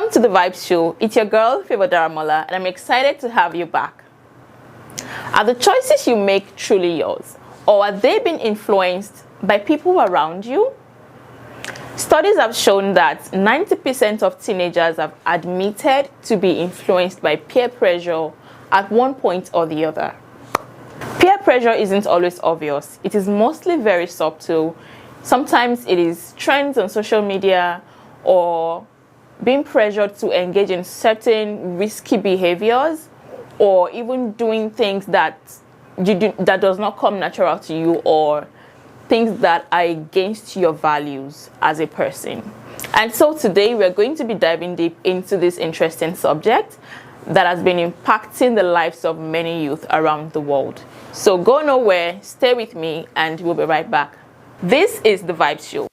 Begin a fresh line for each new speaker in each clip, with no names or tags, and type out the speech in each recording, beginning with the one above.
Welcome to The Vibes Show. It's your girl, Favour Daramola, and I'm excited to have you back. Are the choices you make truly yours, or are they being influenced by people around you? Studies have shown that 90% of teenagers have admitted to be influenced by peer pressure at one point or the other. Peer pressure isn't always obvious. It is mostly very subtle. Sometimes it is trends on social media or being pressured to engage in certain risky behaviors, or even doing things that that does not come natural to you, or things that are against your values as a person. And so today we're going to be diving deep into this interesting subject that has been impacting the lives of many youth around the world. So go nowhere, stay with me, and we'll be right back. This is The Vibes Show.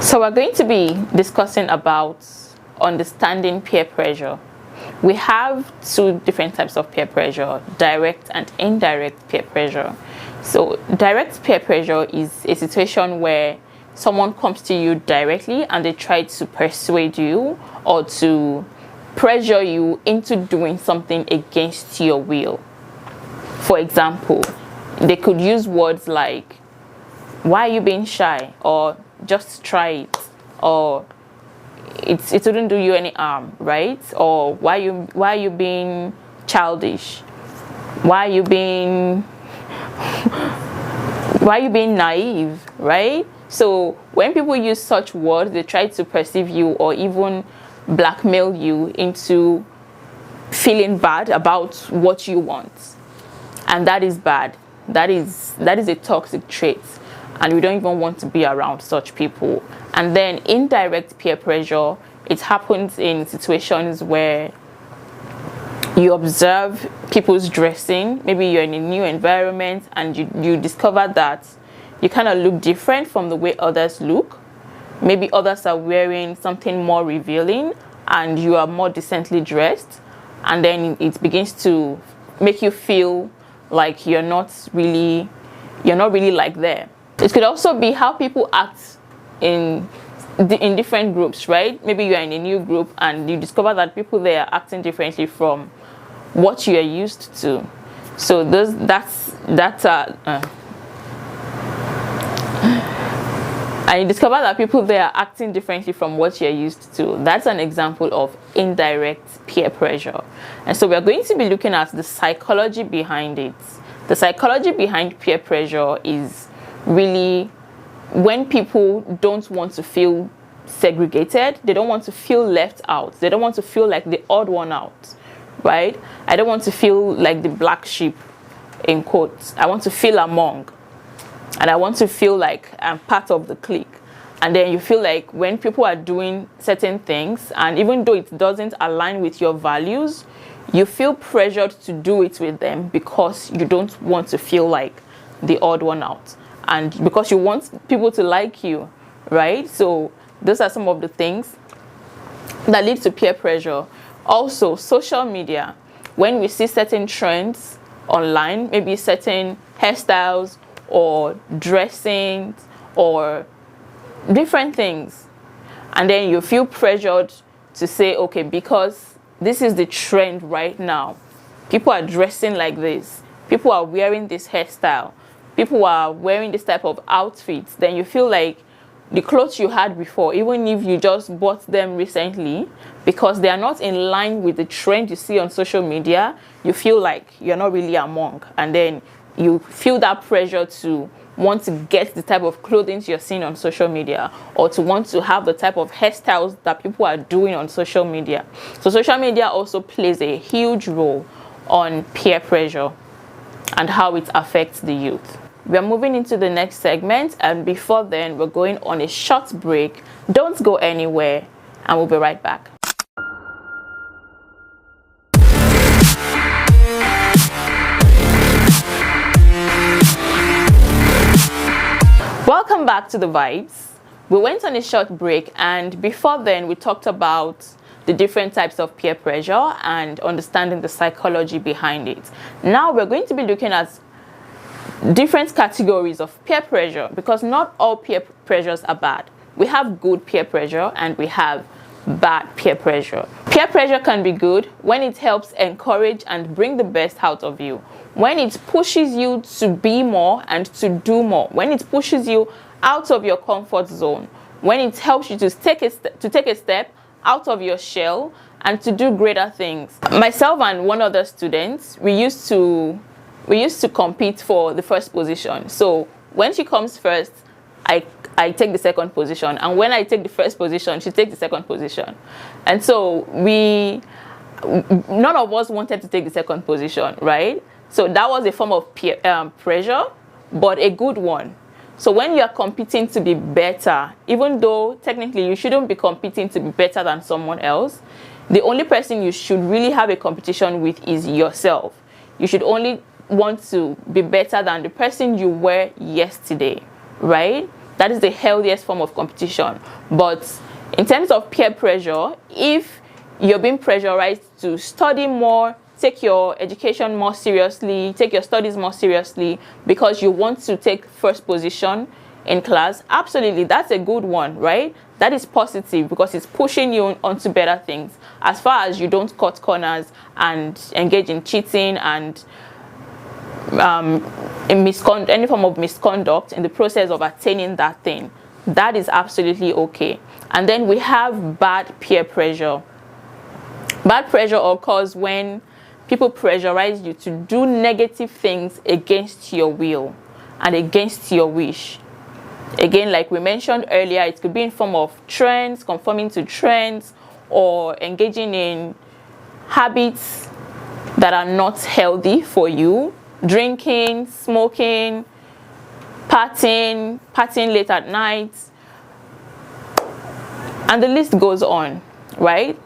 So we're going to be discussing about understanding peer pressure. We have two different types of peer pressure: direct and indirect peer pressure. So direct peer pressure is a situation where someone comes to you directly and they try to persuade you or to pressure you into doing something against your will. For example, they could use words like, "Why are you being shy?" or "Just try it," or it wouldn't do you any harm, right? Or why are you being childish? Why are you being naive, right? So when people use such words, they try to perceive you or even blackmail you into feeling bad about what you want. And that is bad. That is a toxic trait. And we don't even want to be around such people. And then indirect peer pressure, it happens in situations where you observe people's dressing. Maybe you're in a new environment and you discover that you kind of look different from the way others look. Maybe others are wearing something more revealing and you are more decently dressed. And then it begins to make you feel like you're not really like them. It could also be how people act in different groups, right? Maybe you are in a new group and you discover that people there are acting differently from what you are used to. So and you discover that people there are acting differently from what you're used to. That's an example of indirect peer pressure. And so we're going to be looking at the psychology behind it. The psychology behind peer pressure is really when people don't want to feel segregated, they don't want to feel left out, they don't want to feel like the odd one out, right? I don't want to feel like the black sheep, in quotes. I want to feel among, and I want to feel like I'm part of the clique. And then you feel like when people are doing certain things, and even though it doesn't align with your values, you feel pressured to do it with them because you don't want to feel like the odd one out, and because you want people to like you, right? So those are some of the things that lead to peer pressure. Also, social media. When we see certain trends online, maybe certain hairstyles or dressing or different things, and then you feel pressured to say, okay, because this is the trend right now, people are dressing like this, people are wearing this hairstyle, people are wearing this type of outfits, then you feel like the clothes you had before, even if you just bought them recently, because they are not in line with the trend you see on social media, you feel like you're not really among. And then you feel that pressure to want to get the type of clothing you're seeing on social media, or to want to have the type of hairstyles that people are doing on social media. So social media also plays a huge role on peer pressure and how it affects the youth. We are moving into the next segment, and before then, we're going on a short break. Don't go anywhere, and we'll be right back. Welcome back to The Vibes. We went on a short break, and before then, we talked about the different types of peer pressure and understanding the psychology behind it. Now we're going to be looking at different categories of peer pressure, because not all peer pressures are bad. we have good peer pressure and we have bad peer pressure. Peer pressure can be good when it helps encourage and bring the best out of you, when it pushes you to be more and to do more, when it pushes you out of your comfort zone, when it helps you to take a step out of your shell and to do greater things. Myself and one other student, we used to compete for the first position. So when she comes first, I take the second position, and when I take the first position, she takes the second position. And so none of us wanted to take the second position, right? So that was a form of peer pressure, but a good one. So when you are competing to be better, even though technically you shouldn't be competing to be better than someone else, the only person you should really have a competition with is yourself. You should only want to be better than the person you were yesterday, right? That is the healthiest form of competition. But in terms of peer pressure, if you're being pressurized to study more, take your education more seriously, take your studies more seriously because you want to take first position in class, absolutely, that's a good one, right? That is positive because it's pushing you onto better things, as far as you don't cut corners and engage in cheating and any form of misconduct in the process of attaining that thing. That is absolutely okay. And then we have bad peer pressure. Bad pressure occurs when people pressurize you to do negative things against your will and against your wish. Again, like we mentioned earlier, it could be in form of trends, conforming to trends, or engaging in habits that are not healthy for you. Drinking, smoking, partying late at night, and the list goes on, right?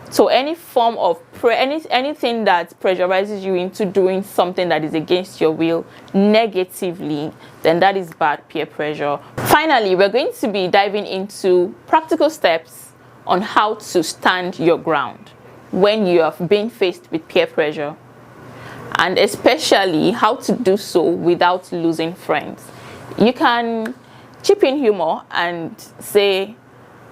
So any form of anything that pressurizes you into doing something that is against your will negatively, then that is bad peer pressure. Finally, we're going to be diving into practical steps on how to stand your ground when you have been faced with peer pressure, and especially how to do so without losing friends. You can chip in humor and say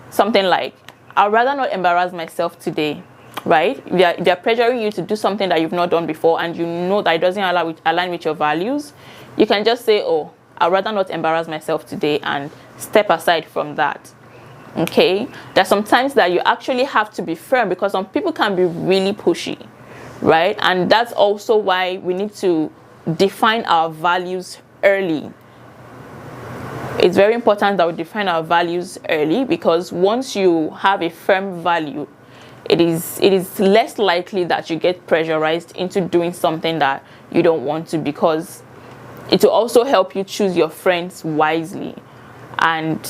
something like, I'd rather not embarrass myself today, right? They're pressuring you to do something that you've not done before and you know that it doesn't align with your values. You can just say, oh, I'd rather not embarrass myself today, and step aside from that. Okay? There's sometimes that you actually have to be firm because some people can be really pushy, right? And that's also why we need to define our values early. It's very important that we define our values early, because once you have a firm value, it is less likely that you get pressurized into doing something that you don't want to, because it will also help you choose your friends wisely. And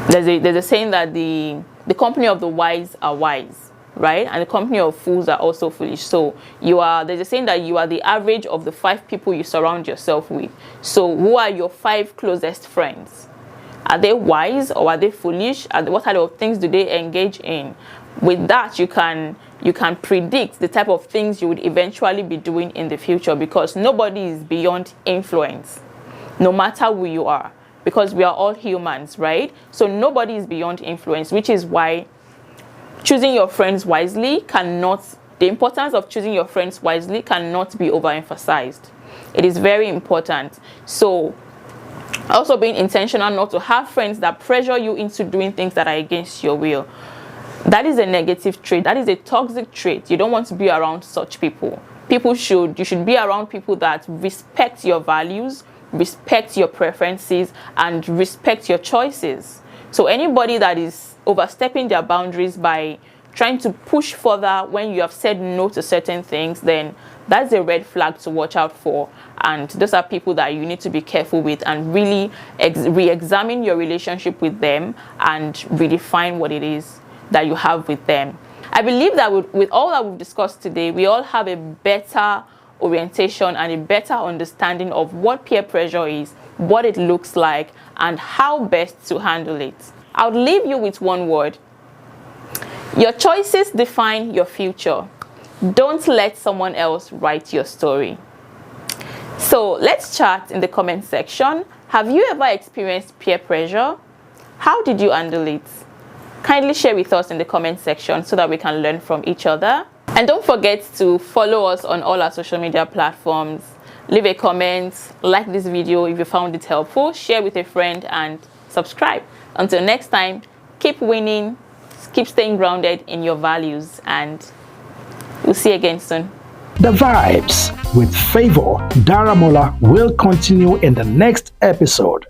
there's a saying that the company of the wise are wise, right? And the company of fools are also foolish. So there's a saying that you are the average of the 5 people you surround yourself with. So who are your 5 closest friends? Are they wise or are they foolish? What kind of things do they engage in? With that, you can predict the type of things you would eventually be doing in the future, because nobody is beyond influence, no matter who you are, because we are all humans, right? So nobody is beyond influence, which is why choosing your friends wisely the importance of choosing your friends wisely cannot be overemphasized. It is very important. So also being intentional not to have friends that pressure you into doing things that are against your will. That is a negative trait. That is a toxic trait. You don't want to be around such people. You should be around people that respect your values, respect your preferences, and respect your choices. So anybody that is overstepping their boundaries by trying to push further when you have said no to certain things, then that's a red flag to watch out for. And those are people that you need to be careful with and really re-examine your relationship with them and redefine what it is that you have with them. I believe that with all that we've discussed today, we all have a better orientation and a better understanding of what peer pressure is, what it looks like, and how best to handle it. I'll leave you with one word. Your choices define your future. Don't let someone else write your story. So let's chat in the comment section. Have you ever experienced peer pressure? How did you handle it? Kindly share with us in the comment section so that we can learn from each other. And don't forget to follow us on all our social media platforms. Leave a comment, like this video if you found it helpful, share with a friend, and subscribe. Until next time, keep winning, keep staying grounded in your values, and we'll see you again soon.
The Vibes with Favour Daramola will continue in the next episode.